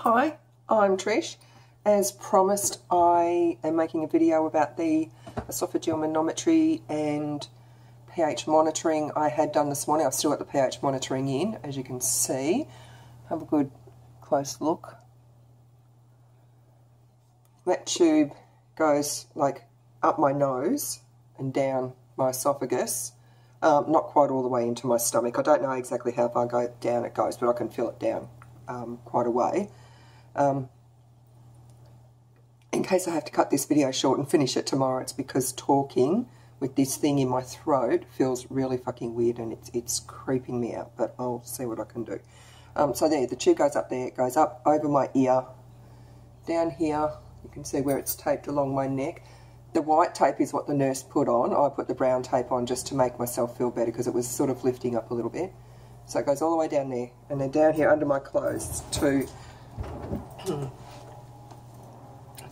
Hi, I'm Trish. As promised, I am making a video about the esophageal manometry and pH monitoring I had done this morning. I've still got the pH monitoring in, as you can see. Have a good close look. That tube goes like up my nose and down my esophagus. Not quite all the way into my stomach. I don't know exactly how far down it goes, but I can feel it down quite a way. In case I have to cut this video short and finish it tomorrow, it's because talking with this thing in my throat feels really fucking weird and it's creeping me out, but I'll see what I can do. So there, the tube goes up there, it goes up over my ear, down here, you can see where it's taped along my neck. The white tape is what the nurse put on. I put the brown tape on just to make myself feel better because it was sort of lifting up a little bit. So it goes all the way down there, and then down here under my clothes to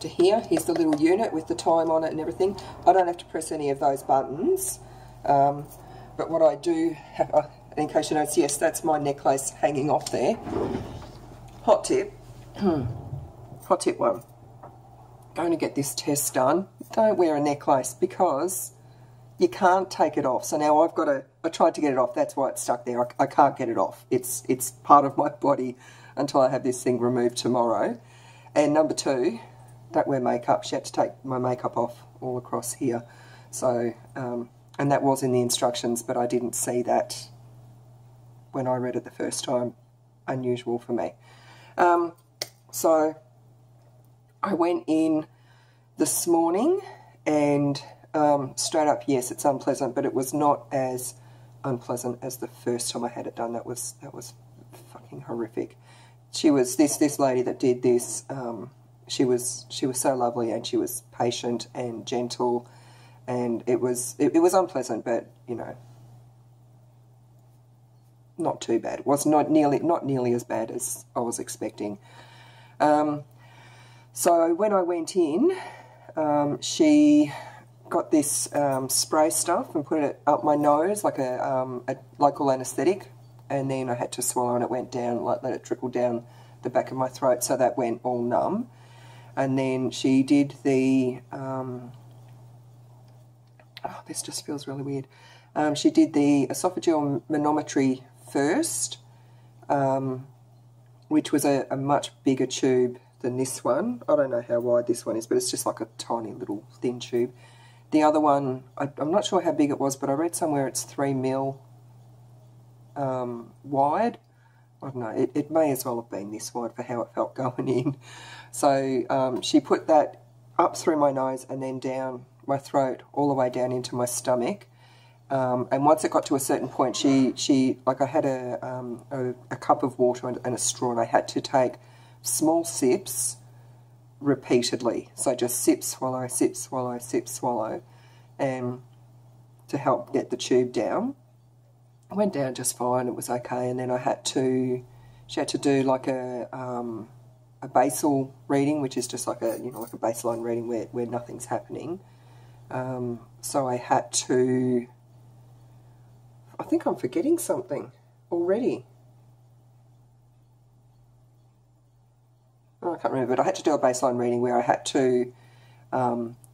here. Here's the little unit with the time on it and everything. I don't have to press any of those buttons, but what I do have, in case you notice, yes, that's my necklace hanging off there. Hot tip, hot tip one. Going to get this test done, don't wear a necklace because you can't take it off. So now I've got to, I tried to get it off, that's why it's stuck there. I can't get it off. It's part of my body until I have this thing removed tomorrow. And number two, don't wear makeup. She had to take my makeup off all across here. So, and that was in the instructions, but I didn't see that when I read it the first time. Unusual for me. So I went in this morning and straight up, yes, it's unpleasant, but it was not as unpleasant as the first time I had it done. That was fucking horrific. She was this lady that did this. She was so lovely, and she was patient and gentle, and it was unpleasant, but you know, not too bad. It was not nearly as bad as I was expecting. So when I went in, she got this spray stuff and put it up my nose like a local anaesthetic, and then I had to swallow, and it went down, like let it trickle down the back of my throat, so that went all numb. And then she did the, oh, this just feels really weird. She did the esophageal manometry first, which was a much bigger tube than this one. I don't know how wide this one is, but it's just like a tiny little thin tube. The other one, I'm not sure how big it was, but I read somewhere it's 3 mil wide. I don't know, it may as well have been this wide for how it felt going in. So she put that up through my nose and then down my throat, all the way down into my stomach. And once it got to a certain point, she like I had a cup of water and a straw, and I had to take small sips repeatedly. So just sip, swallow, sip, swallow, sip, swallow, and to help get the tube down. I went down just fine, it was okay, and then she had to do like a basal reading, which is just like a, you know, like a baseline reading where nothing's happening. So I had to, I think I'm forgetting something already. Oh, I can't remember, but I had to do a baseline reading where I had to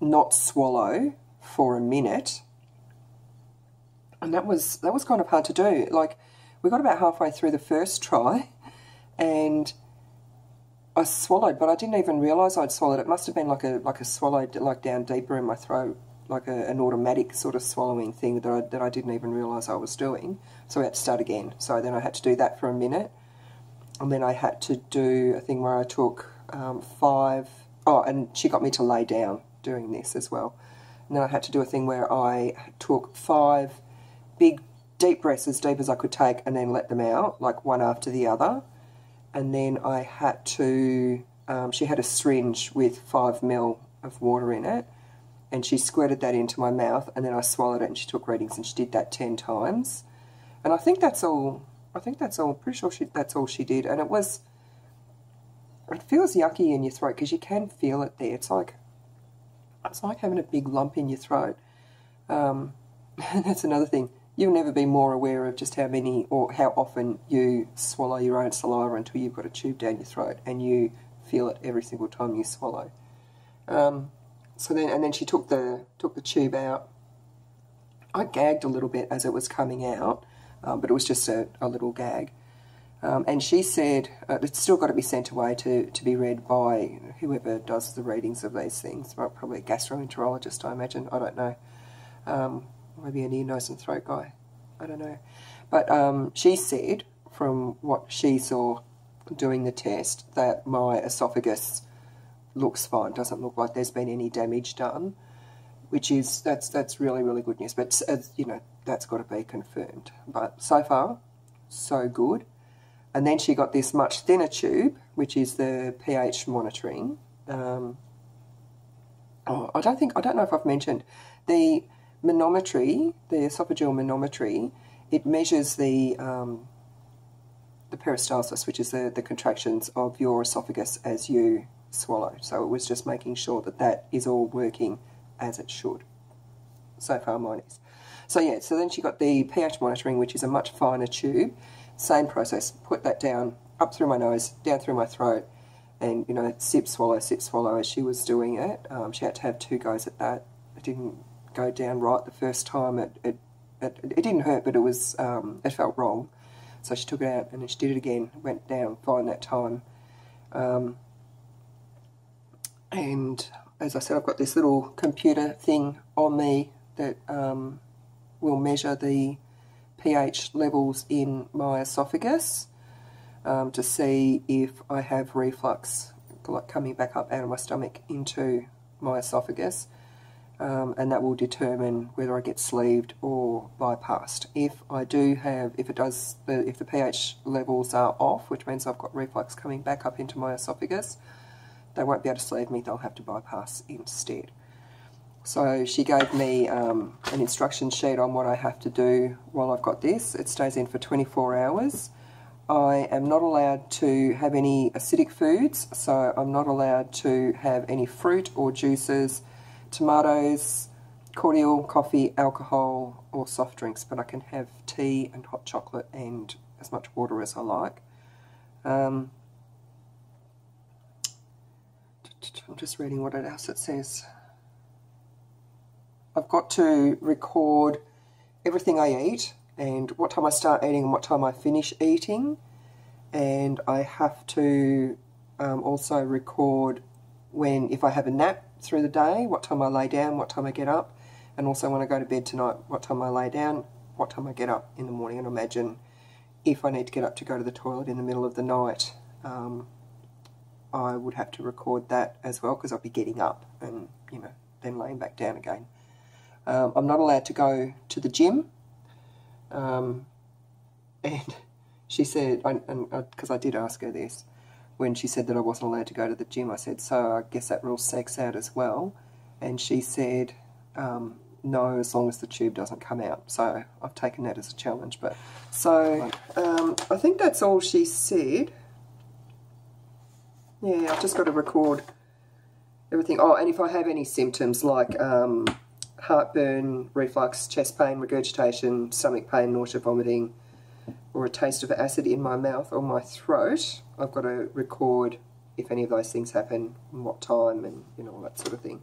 not swallow for a minute. And that was kind of hard to do. Like, we got about halfway through the first try, and I swallowed, but I didn't even realise I'd swallowed. It must have been like a swallowed, like down deeper in my throat, like an automatic sort of swallowing thing that I didn't even realise I was doing. So we had to start again. So then I had to do that for a minute, and then I had to do a thing where I took 5. Oh, and she got me to lay down doing this as well. And then I had to do a thing where I took 5 big deep breaths, as deep as I could take, and then let them out, like one after the other. And then I had to, she had a syringe with 5 ml of water in it, and she squirted that into my mouth, and then I swallowed it, and she took readings, and she did that 10 times. And I think that's all, pretty sure that's all she did. And it feels yucky in your throat, because you can feel it there. It's like having a big lump in your throat. That's another thing. you'll never be more aware of just how many or how often you swallow your own saliva until you've got a tube down your throat and you feel it every single time you swallow. So then she took the tube out. I gagged a little bit as it was coming out, but it was just a little gag. And she said it's still got to be sent away to be read by whoever does the readings of these things. Well, probably a gastroenterologist, I imagine. I don't know. Maybe an ear, nose and throat guy. I don't know. But she said, from what she saw doing the test, that my esophagus looks fine. Doesn't look like there's been any damage done, which is, that's really, really good news. But, you know, that's got to be confirmed. But so far, so good. And then she got this much thinner tube, which is the pH monitoring. I don't know if I've mentioned the manometry, the esophageal manometry. It measures the peristalsis, which is the contractions of your esophagus as you swallow. So it was just making sure that that is all working as it should. So far mine is. So yeah, so then she got the pH monitoring, which is a much finer tube. Same process, put that down, up through my nose, down through my throat, and, you know, sip, swallow as she was doing it. She had to have 2 goes at that. It didn't go down right the first time. It didn't hurt, but it was it felt wrong. So she took it out and then she did it again, went down fine that time. And as I said, I've got this little computer thing on me that will measure the pH levels in my esophagus to see if I have reflux, like coming back up out of my stomach into my esophagus. And that will determine whether I get sleeved or bypassed. If I do have, if the pH levels are off, which means I've got reflux coming back up into my esophagus, they won't be able to sleeve me, they'll have to bypass instead. So she gave me an instruction sheet on what I have to do while I've got this. It stays in for 24 hours. I am not allowed to have any acidic foods, so I'm not allowed to have any fruit or juices, tomatoes, cordial, coffee, alcohol or soft drinks, but I can have tea and hot chocolate and as much water as I like. I'm just reading what else it says. I've got to record everything I eat and what time I start eating and what time I finish eating, and I have to also record if I have a nap through the day, what time I lay down, what time I get up, and also when I go to bed tonight, what time I lay down, what time I get up in the morning. And imagine if I need to get up to go to the toilet in the middle of the night, I would have to record that as well, because I'll be getting up and, you know, then laying back down again. I'm not allowed to go to the gym, and she said, because I did ask her this, when she said that I wasn't allowed to go to the gym, I said, so I guess that rules sex out as well. And she said, no, as long as the tube doesn't come out. So I've taken that as a challenge. But so I think that's all she said. Yeah, I've just got to record everything. Oh, and if I have any symptoms like heartburn, reflux, chest pain, regurgitation, stomach pain, nausea, vomiting, or a taste of acid in my mouth or my throat, I've got to record if any of those things happen, and what time, and, you know, all that sort of thing.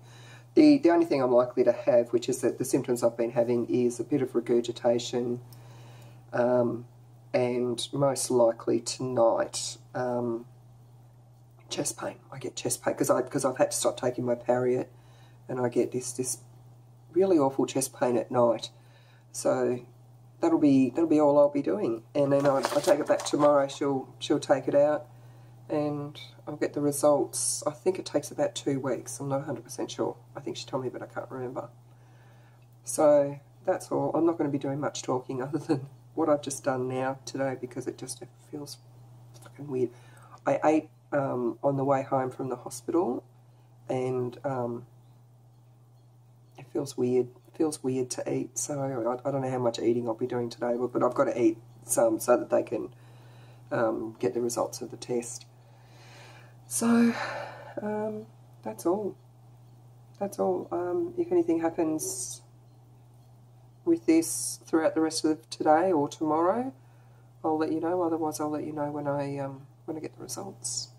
The only thing I'm likely to have, which is that the symptoms I've been having, is a bit of regurgitation, and most likely tonight, chest pain. I get chest pain because I've had to stop taking my Pariet, and I get this really awful chest pain at night. So that'll be all I'll be doing, and then I'll take it back tomorrow. She'll take it out, and I'll get the results. I think it takes about 2 weeks. I'm not 100% sure. I think she told me, but I can't remember. So that's all. I'm not going to be doing much talking other than what I've just done now today, because it feels fucking weird. I ate on the way home from the hospital, and it feels weird. It feels weird to eat, so I don't know how much eating I'll be doing today, but I've got to eat some so that they can get the results of the test. So that's all. That's all. If anything happens with this throughout the rest of today or tomorrow, I'll let you know. Otherwise, I'll let you know when I get the results.